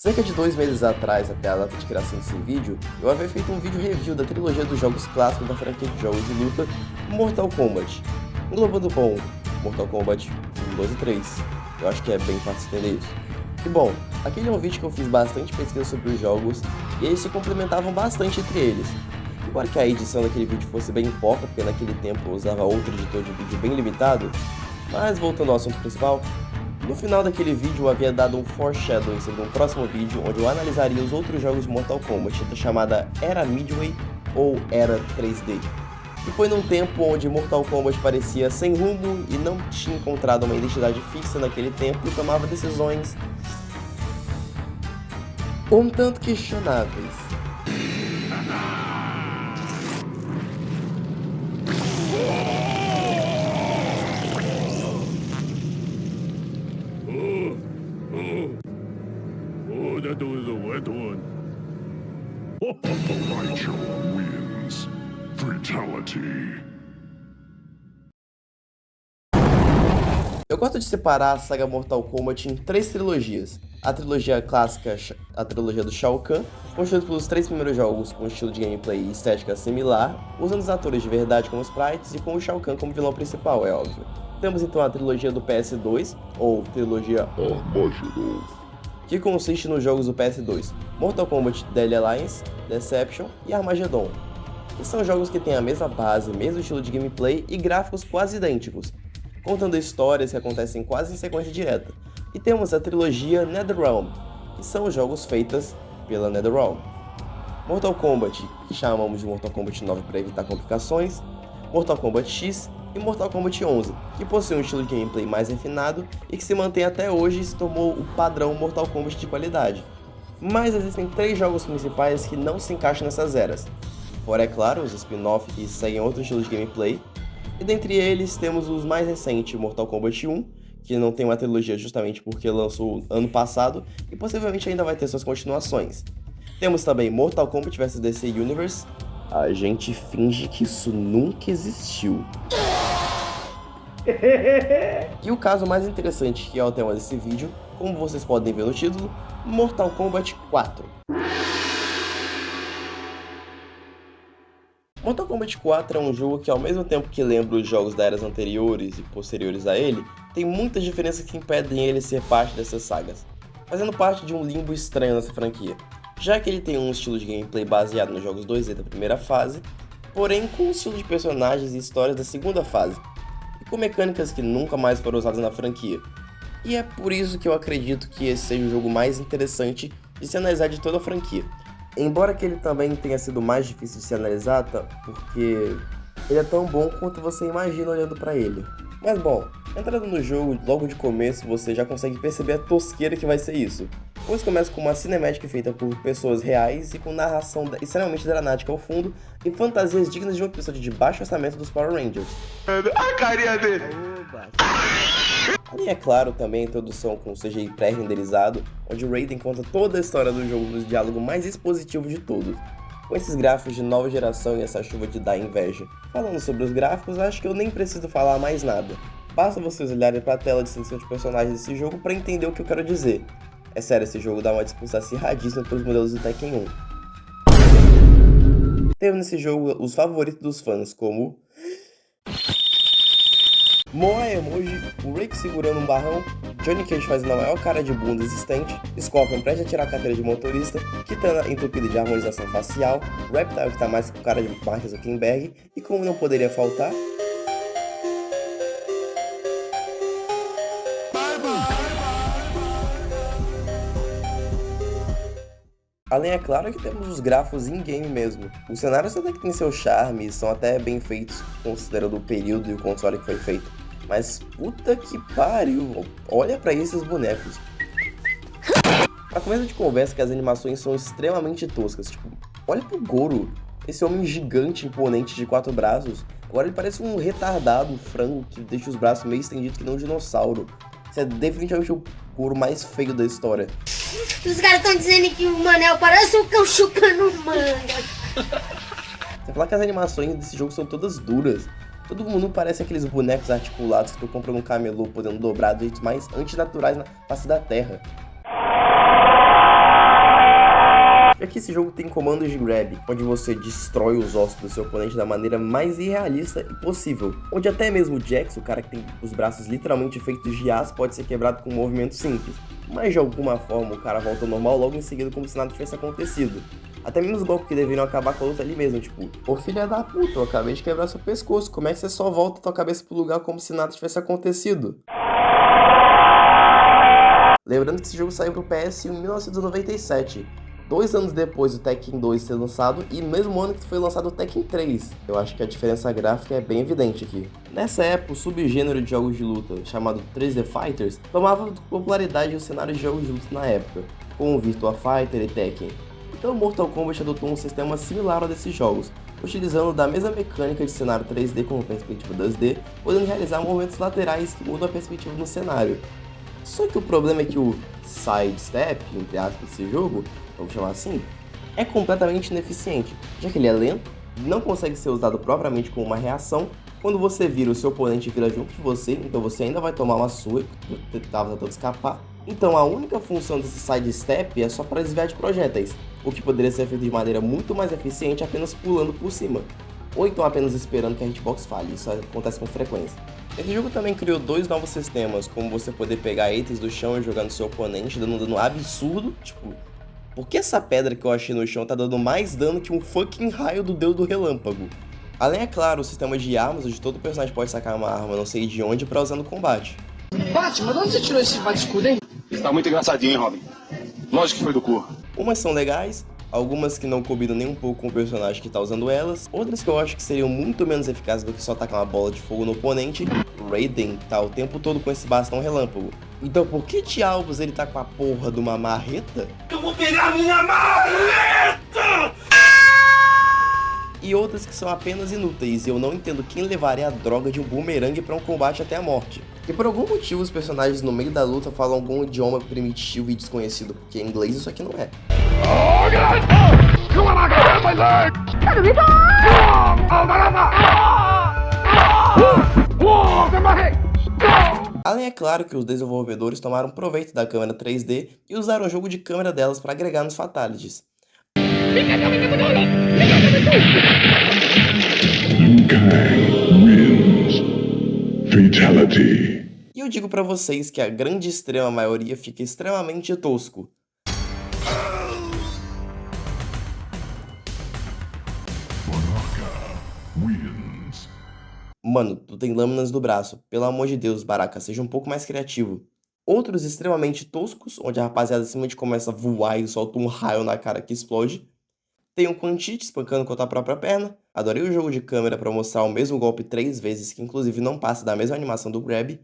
Cerca de 2 meses atrás, até a data de criação desse vídeo, eu havia feito um vídeo review da trilogia dos jogos clássicos da franquia de jogos de luta Mortal Kombat, englobando bom Mortal Kombat 1, 2 e 3. Eu acho que é bem fácil entender isso. E bom, aquele é um vídeo que eu fiz bastante pesquisa sobre os jogos e eles se complementavam bastante entre eles. Embora que a edição daquele vídeo fosse bem pouca, porque naquele tempo eu usava outro editor de vídeo bem limitado, mas voltando ao assunto principal, no final daquele vídeo eu havia dado um foreshadowing sobre um próximo vídeo onde eu analisaria os outros jogos de Mortal Kombat, chamada Era Midway ou Era 3D. E foi num tempo onde Mortal Kombat parecia sem rumo e não tinha encontrado uma identidade fixa naquele tempo e tomava decisões um tanto questionáveis. Righteous wins. Fatality. Eu gosto de separar a saga Mortal Kombat em 3 trilogias. A trilogia clássica, a trilogia do Shao Kahn, constituída pelos 3 primeiros jogos com estilo de gameplay e estética similar, usando os atores de verdade como sprites e com o Shao Kahn como vilão principal, é óbvio. Temos então a trilogia do PS2, ou trilogia Armageddon, que consiste nos jogos do PS2, Mortal Kombat Deadly Alliance, Deception e Armageddon. E são jogos que têm a mesma base, mesmo estilo de gameplay e gráficos quase idênticos, contando histórias que acontecem quase em sequência direta. E temos a trilogia NetherRealm, que são jogos feitos pela NetherRealm. Mortal Kombat, que chamamos de Mortal Kombat 9 para evitar complicações, Mortal Kombat X e Mortal Kombat 11, que possui um estilo de gameplay mais refinado e que se mantém até hoje e se tornou o padrão Mortal Kombat de qualidade. Mas existem 3 jogos principais que não se encaixam nessas eras. Fora, é claro, os spin-off que seguem outro estilo de gameplay, e dentre eles temos os mais recentes, Mortal Kombat 1, que não tem uma trilogia justamente porque lançou ano passado e possivelmente ainda vai ter suas continuações. Temos também Mortal Kombat vs DC Universe. A gente finge que isso nunca existiu. E o caso mais interessante, que é o tema desse vídeo, como vocês podem ver no título, Mortal Kombat 4. Mortal Kombat 4 é um jogo que, ao mesmo tempo que lembra os jogos das eras anteriores e posteriores a ele, tem muitas diferenças que impedem ele ser parte dessas sagas, fazendo parte de um limbo estranho nessa franquia, já que ele tem um estilo de gameplay baseado nos jogos 2D da primeira fase, porém com um estilo de personagens e histórias da segunda fase, e com mecânicas que nunca mais foram usadas na franquia. E é por isso que eu acredito que esse seja o jogo mais interessante de se analisar de toda a franquia. Embora que ele também tenha sido mais difícil de se analisar, porque ele é tão bom quanto você imagina olhando pra ele. Mas bom, entrando no jogo, logo de começo você já consegue perceber a tosqueira que vai ser isso. Pois começa com uma cinemática feita por pessoas reais e com narração extremamente dramática ao fundo e fantasias dignas de um episódio de baixo orçamento dos Power Rangers. A carinha dele! Ali é claro também a introdução com o CGI pré-renderizado, onde o Raiden conta toda a história do jogo no diálogo mais expositivo de todos, com esses gráficos de nova geração e essa chuva de dar inveja. Falando sobre os gráficos, acho que eu nem preciso falar mais nada. Basta vocês olharem para a tela de seleção de personagens desse jogo para entender o que eu quero dizer. É sério, esse jogo dá uma disputa acirradíssima pelos modelos do Tekken 1. Temos nesse jogo os favoritos dos fãs, como Moa Emoji, o Rick segurando um barrão, Johnny Cage fazendo a maior cara de bunda existente, Scorpion prestes a tirar a carteira de motorista, Kitana entupida de harmonização facial, Reptile que tá mais com cara de Mark Zuckerberg, e como não poderia faltar, além, é claro, que temos os gráficos in-game mesmo. Os cenários até que têm seu charme e são até bem feitos, considerando o período e o console que foi feito. Mas puta que pariu, olha pra esses bonecos. A começo de conversa que as animações são extremamente toscas, tipo, olha pro Goro, esse homem gigante imponente de 4 braços. Agora ele parece um retardado, um frango que deixa os braços meio estendidos que nem um dinossauro. Isso é definitivamente o Goro mais feio da história. Os caras estão dizendo que o Manel parece um cão chupando manga. Você falar que as animações desse jogo são todas duras. Todo mundo parece aqueles bonecos articulados que tu compra num camelô podendo dobrar de jeitos mais antinaturais na face da terra. jogo tem comandos de grab, onde você destrói os ossos do seu oponente da maneira mais irrealista possível, onde até mesmo o Jax, o cara que tem os braços literalmente feitos de aço, pode ser quebrado com um movimento simples, mas de alguma forma o cara volta ao normal logo em seguida como se nada tivesse acontecido. Até mesmo os golpes que deveriam acabar com a luta ali mesmo, tipo, ô filha da puta, eu acabei de quebrar seu pescoço, como é que você só volta tua cabeça pro lugar como se nada tivesse acontecido? Lembrando que esse jogo saiu pro PS em 1997, 2 anos depois do Tekken 2 ser lançado e no mesmo ano que foi lançado o Tekken 3. Eu acho que a diferença gráfica é bem evidente aqui. Nessa época, o subgênero de jogos de luta, chamado 3D Fighters, tomava popularidade no cenário de jogos de luta na época, com o Virtua Fighter e Tekken. Então Mortal Kombat adotou um sistema similar ao desses jogos, utilizando da mesma mecânica de cenário 3D com perspectiva 2D, podendo realizar movimentos laterais que mudam a perspectiva no cenário. Só que o problema é que o sidestep, entre aspas, desse jogo, vamos chamar assim, é completamente ineficiente, já que ele é lento, não consegue ser usado propriamente como uma reação. Quando você vira, o seu oponente vira junto de você, então você ainda vai tomar uma surra, que estava tentando escapar. Então a única função desse sidestep é só para desviar de projéteis, o que poderia ser feito de maneira muito mais eficiente apenas pulando por cima, ou então apenas esperando que a hitbox falhe, isso acontece com frequência. Esse jogo também criou 2 novos sistemas, como você poder pegar itens do chão e jogar no seu oponente, dando um dano absurdo, tipo, por que essa pedra que eu achei no chão tá dando mais dano que um fucking raio do deus do relâmpago? Além, é claro, o sistema de armas, onde todo personagem pode sacar uma arma não sei de onde pra usar no combate. Batman, de onde você tirou esse bate-escudo, hein? Está muito engraçadinho, hein, Robin? Lógico que foi do cu. Umas são legais, algumas que não combinam nem um pouco com o personagem que tá usando elas, outras que eu acho que seriam muito menos eficazes do que só tacar uma bola de fogo no oponente. Raiden tá o tempo todo com esse bastão relâmpago. Então por que diabos ele tá com a porra de uma marreta? Eu vou pegar minha marreta! E outras que são apenas inúteis, e eu não entendo quem levaria a droga de um boomerang pra um combate até a morte. E por algum motivo os personagens no meio da luta falam algum idioma primitivo e desconhecido, porque em inglês isso aqui não é. Oh, God! Come on, I got my leg! Além, é claro, que os desenvolvedores tomaram proveito da câmera 3D e usaram o jogo de câmera delas para agregar nos fatalities. Liu Kang wins. Fatality. E eu digo pra vocês que a grande extrema maioria fica extremamente tosco. Wins. Mano, tu tem lâminas do braço. Pelo amor de Deus, Baraka, seja um pouco mais criativo. Outros extremamente toscos, onde a rapaziada simplesmente começa a voar e solta um raio na cara que explode. Tem um Quan Chi te espancando contra a própria perna. Adorei o jogo de câmera pra mostrar o mesmo golpe 3 vezes, que inclusive não passa da mesma animação do grab.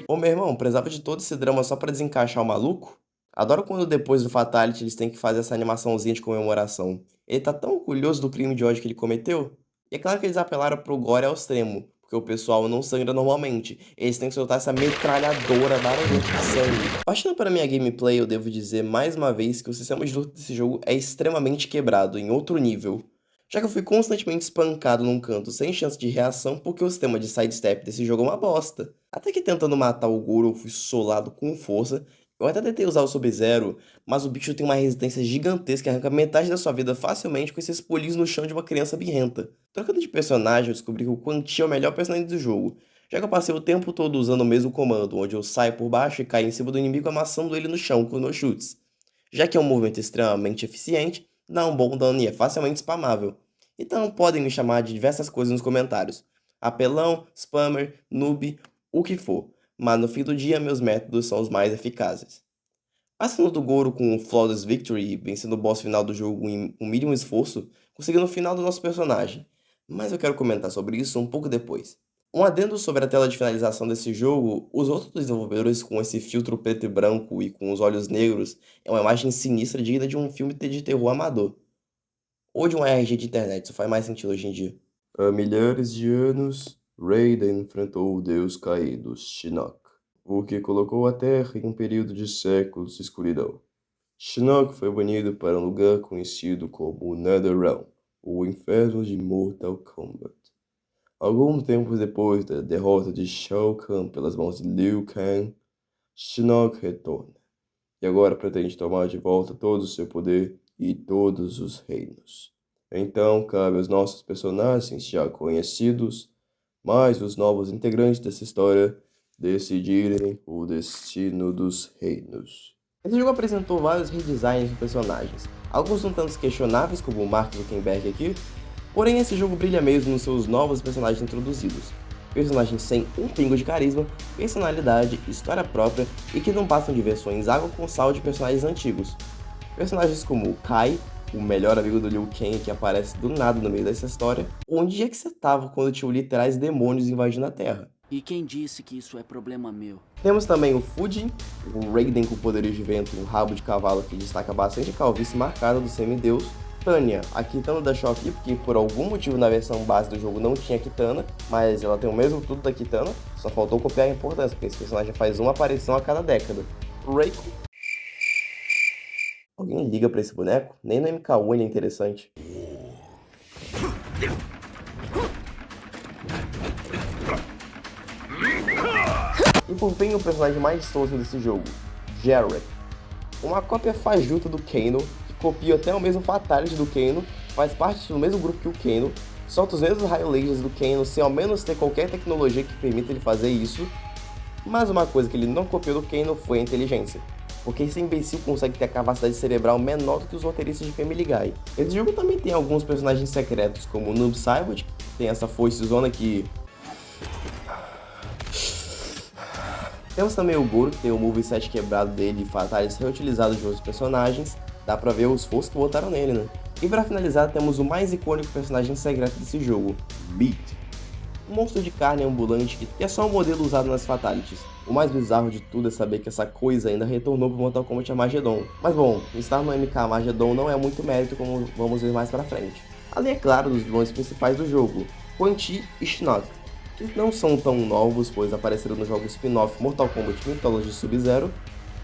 Ô meu irmão, precisava de todo esse drama só pra desencaixar o maluco? Adoro quando depois do Fatality eles têm que fazer essa animaçãozinha de comemoração. Ele tá tão orgulhoso do crime de ódio que ele cometeu. E é claro que eles apelaram pro gore ao extremo, porque o pessoal não sangra normalmente. Eles têm que soltar essa metralhadora barulhenta de sangue. Partindo para minha gameplay, eu devo dizer mais uma vez que o sistema de luta desse jogo é extremamente quebrado, em outro nível. Já que eu fui constantemente espancado num canto sem chance de reação porque o sistema de sidestep desse jogo é uma bosta. Até que tentando matar o Goro eu fui solado com força. Eu até tentei usar o Sub-Zero, mas o bicho tem uma resistência gigantesca e arranca metade da sua vida facilmente com esses pulinhos no chão de uma criança birrenta. Trocando de personagem, eu descobri que o Quan Chi é o melhor personagem do jogo, já que eu passei o tempo todo usando o mesmo comando, onde eu saio por baixo e caio em cima do inimigo amassando ele no chão com os meus chutes. Já que é um movimento extremamente eficiente, dá um bom dano e é facilmente spamável. Então podem me chamar de diversas coisas nos comentários. Apelão, spammer, noob, o que for. Mas no fim do dia, meus métodos são os mais eficazes. Passando do Goro com um Flawless Victory e vencendo o boss final do jogo em um mínimo esforço, conseguindo o final do nosso personagem. Mas eu quero comentar sobre isso um pouco depois. Um adendo sobre a tela de finalização desse jogo, os outros desenvolvedores com esse filtro preto e branco e com os olhos negros é uma imagem sinistra digna de um filme de terror amador. Ou de um RG de internet, isso faz mais sentido hoje em dia. Há milhares de anos, Raiden enfrentou o deus caído, Shinnok, o que colocou a Terra em um período de séculos de escuridão. Shinnok foi banido para um lugar conhecido como Netherrealm, o inferno de Mortal Kombat. Algum tempo depois da derrota de Shao Kahn pelas mãos de Liu Kang, Shinnok retorna, e agora pretende tomar de volta todo o seu poder e todos os reinos. Então cabe aos nossos personagens já conhecidos, mais os novos integrantes dessa história, decidirem o destino dos reinos. Esse jogo apresentou vários redesigns de personagens, alguns um tanto questionáveis como o Mark Zuckerberg aqui, porém esse jogo brilha mesmo nos seus novos personagens introduzidos. Personagens sem um pingo de carisma, personalidade, história própria e que não passam de versões água com sal de personagens antigos. Personagens como o Kai, o melhor amigo do Liu Kang que aparece do nada no meio dessa história. Onde é que você tava quando tinha literais demônios invadindo a Terra? E quem disse que isso é problema meu? Temos também o Fujin, o Raiden com poderes de vento e um rabo de cavalo que destaca bastante a calvície marcada do semideus. Tanya, a Kitana da Shopee, porque por algum motivo na versão base do jogo não tinha Kitana, mas ela tem o mesmo tudo da Kitana, só faltou copiar a importância, porque esse personagem faz uma aparição a cada década. Reiko. Alguém liga pra esse boneco? Nem no MK1 ele é interessante. E por fim, o personagem mais tosco desse jogo, Jarek. Uma cópia fajuta do Kano, que copia até o mesmo Fatality do Kano, faz parte do mesmo grupo que o Kano, solta os mesmos raio lasers do Kano sem ao menos ter qualquer tecnologia que permita ele fazer isso. Mas uma coisa que ele não copiou do Kano foi a inteligência, porque esse imbecil consegue ter a capacidade cerebral menor do que os roteiristas de Family Guy. Esse jogo também tem alguns personagens secretos, como o Noob Saibot, que tem essa foice-zona que... Temos também o Goro, que tem o moveset quebrado dele e fatalities reutilizados de outros personagens. Dá pra ver o esforço que botaram nele, né? E pra finalizar, temos o mais icônico personagem secreto desse jogo, Beat. Um monstro de carne ambulante que é só um modelo usado nas fatalities. O mais bizarro de tudo é saber que essa coisa ainda retornou pro Mortal Kombat Armageddon. Mas bom, estar no MK Armageddon não é muito mérito, como vamos ver mais pra frente. Além, é claro, dos vilões principais do jogo, Quan Chi e Shinnok, que não são tão novos, pois apareceram no jogo spin-off Mortal Kombat Mythology Sub-Zero,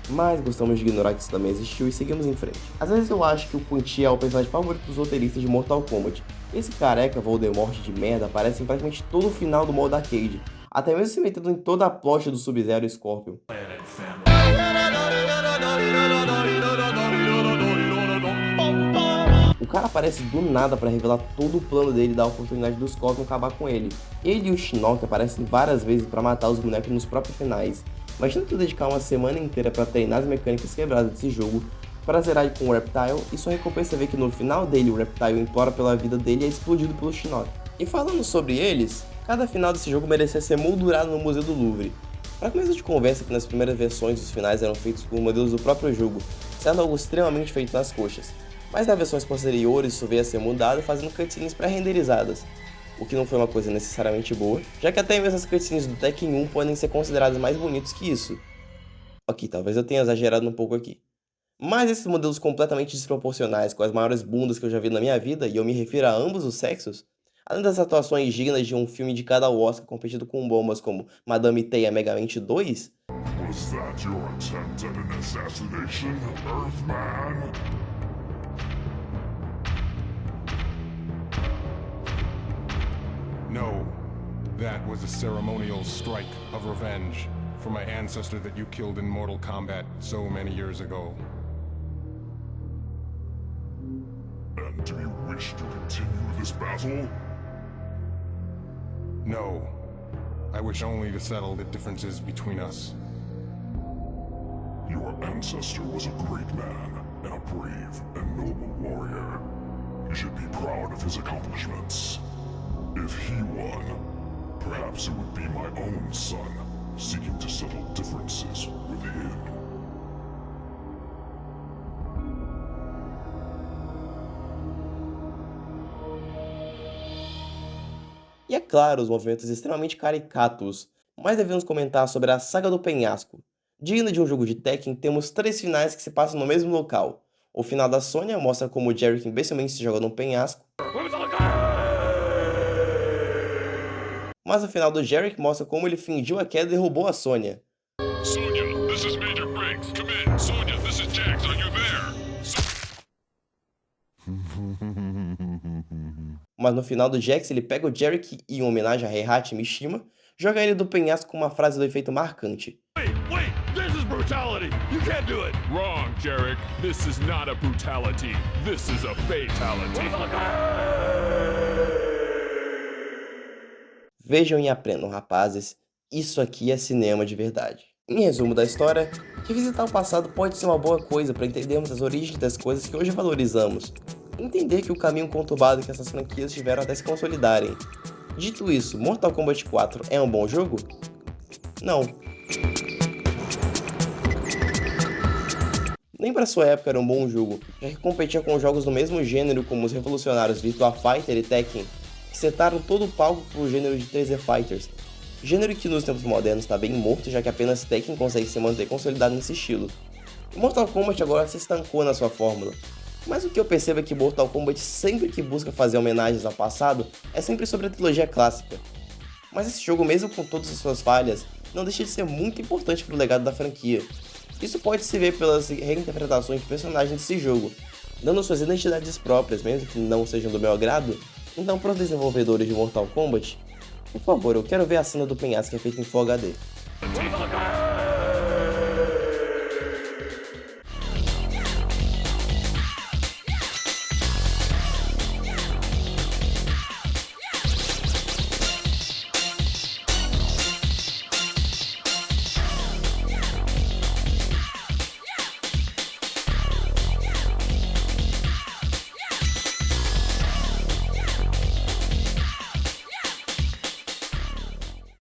mas gostamos de ignorar que isso também existiu e seguimos em frente. Às vezes eu acho que o Quan Chi é o personagem favorito dos roteiristas de Mortal Kombat. Esse careca Voldemort de merda aparece em praticamente todo o final do modo arcade, até mesmo se metendo em toda a plot do Sub-Zero e Scorpion. O cara aparece do nada para revelar todo o plano dele e dar a oportunidade do Scorpion acabar com ele. Ele e o Shinnok aparecem várias vezes para matar os bonecos nos próprios finais. Imagina tu dedicar uma semana inteira para treinar as mecânicas quebradas desse jogo, para zerar com o Reptile, e sua recompensa é ver que no final dele o Reptile implora pela vida dele e é explodido pelo Shinnok. E falando sobre eles, cada final desse jogo merecia ser moldurado no Museu do Louvre. Para começo de conversa, que nas primeiras versões os finais eram feitos com modelos do próprio jogo, sendo algo extremamente feito nas coxas. Mas nas versões posteriores isso veio a ser mudado fazendo cutscenes pré-renderizadas, o que não foi uma coisa necessariamente boa, já que até mesmo as cutscenes do Tekken 1 podem ser consideradas mais bonitos que isso. Ok, talvez eu tenha exagerado um pouco aqui. Mas esses modelos completamente desproporcionais, com as maiores bundas que eu já vi na minha vida, e eu me refiro a ambos os sexos, além das atuações dignas de um filme indicado ao Oscar competido com bombas como Madame Teia Megamente 2... Was that your attempt at an assassination, Earthman? No, that was a ceremonial strike of revenge for my ancestor that you killed in Mortal Kombat so many years ago. And do you wish to continue this battle? No, I wish only to settle the differences between us. Your ancestor was a great man, and a brave and noble warrior. You should be proud of his accomplishments. If he won, perhaps it would be my own son, seeking to settle differences with him. E é claro, os movimentos extremamente caricatos, mas devemos comentar sobre a Saga do Penhasco. Digna de um jogo de Tekken, temos 3 finais que se passam no mesmo local. O final da Sonya mostra como o Jarek imbecilmente se joga num penhasco, mas o final do Jarek mostra como ele fingiu a queda e derrubou a Sonya. Sonya, this is Major Briggs. Come in. Sonya, this is Jax. Are you there? mas no final do Jax ele pega o Jarek e, em homenagem a Heihachi Mishima, joga ele do penhasco com uma frase do efeito marcante. Wait, this is brutality. You can't do it. Wrong, Jarek. This is not a brutality. This is a fatality. Vejam e aprendam, rapazes. Isso aqui é cinema de verdade. Em resumo da história, revisitar o passado pode ser uma boa coisa para entendermos as origens das coisas que hoje valorizamos. Entender que o caminho conturbado que essas franquias tiveram até se consolidarem. Dito isso, Mortal Kombat 4 é um bom jogo? Não. Nem para sua época era um bom jogo, já que competia com jogos do mesmo gênero como os revolucionários Virtua Fighter e Tekken, que setaram todo o palco para o gênero de 3D Fighters. Gênero que nos tempos modernos está bem morto, já que apenas Tekken consegue se manter consolidado nesse estilo. E Mortal Kombat agora se estancou na sua fórmula. Mas o que eu percebo é que Mortal Kombat, sempre que busca fazer homenagens ao passado, é sempre sobre a trilogia clássica. Mas esse jogo, mesmo com todas as suas falhas, não deixa de ser muito importante para o legado da franquia. Isso pode se ver pelas reinterpretações de personagens desse jogo, dando suas identidades próprias, mesmo que não sejam do meu agrado. Então, para os desenvolvedores de Mortal Kombat, por favor, eu quero ver a cena do penhasco que é feita em Full HD.